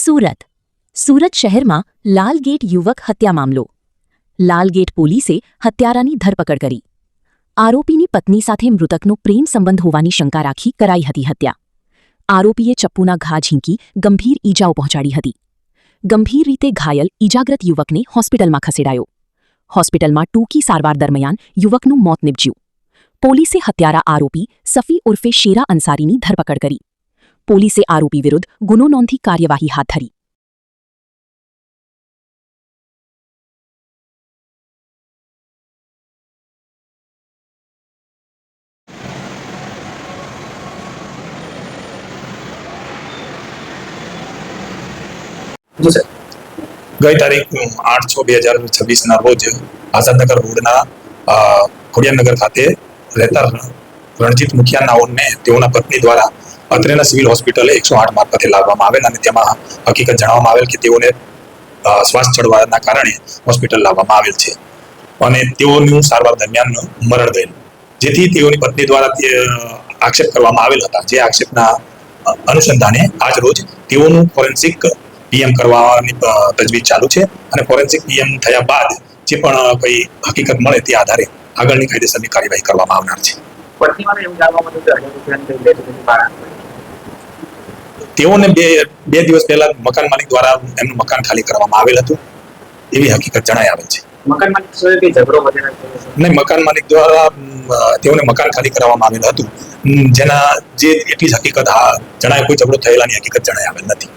સુરત સુરત શહેરમાં લાલગેટ યુવક હત્યા મામલો. લાલગેટ પોલીસે હત્યારાની ધરપકડ કરી. આરોપીની પત્ની સાથે મૃતકનો પ્રેમ સંબંધ હોવાની શંકા રાખી કરાઈ હતી હત્યા. આરોપીએ ચપ્પુના ઘા ઝીંકી ગંભીર ઈજાઓ પહોંચાડી હતી. ગંભીર રીતે ઘાયલ ઈજાગ્રસ્ત યુવકને હોસ્પિટલમાં ખસેડાયો. હોસ્પિટલમાં ટૂંકી સારવાર દરમિયાન યુવકનું મોત નિપજ્યું. પોલીસે હત્યારા આરોપી સફી ઉર્ફે શેરા અંસારીની ધરપકડ કરી. પોલીસે આરોપી વિરુદ્ધ ગુનો નોંધી કાર્યવાહી હાથ ધરી. ગઈ તારીખ 8/6/2026 રોજ આઝાદનગર રોડના ખોડિયારનગર ખાતે રહેતા રણજીત મુખિયા નાઓને તેઓના પત્ની દ્વારા અત્રેના સિવિલ હોસ્પિટલે 108 મારફતે લાવવામાં આવેલ અને તેમાં હકીકત જણાવવામાં આવેલ કે તેઓને શ્વાસ ચડવાના કારણે હોસ્પિટલ લાવવામાં આવેલ છે અને તેઓનું સારવાર દરમિયાન મરણ ગયેલ, જેથી તેઓની પત્ની દ્વારા આક્ષેપ કરવામાં આવેલ હતા. જે આક્ષેપના અનુસંધાને આજ રોજ તેઓનું ફોરેન્સિક પીએમ કરવાની તજવીજ ચાલુ છે અને ફોરેન્સિક પીએમ થયા બાદ જે પણ કોઈ હકીકત મળે તે આધારે આગળની કાયદેસરની કાર્યવાહી કરવામાં આવનાર છે. તેઓને બે દિવસ પહેલા મકાન માલિક દ્વારા એમનું મકાન ખાલી કરવામાં આવેલ હતું એવી હકીકત જણાઈ આવેલ છે. નહીં, મકાન માલિક દ્વારા તેઓને મકાન ખાલી કરવામાં આવેલ હતું, જેના જે એટલી જ હકીકત જણાય, કોઈ ઝઘડો થયેલાની હકીકત જણાઈ આવેલ નથી.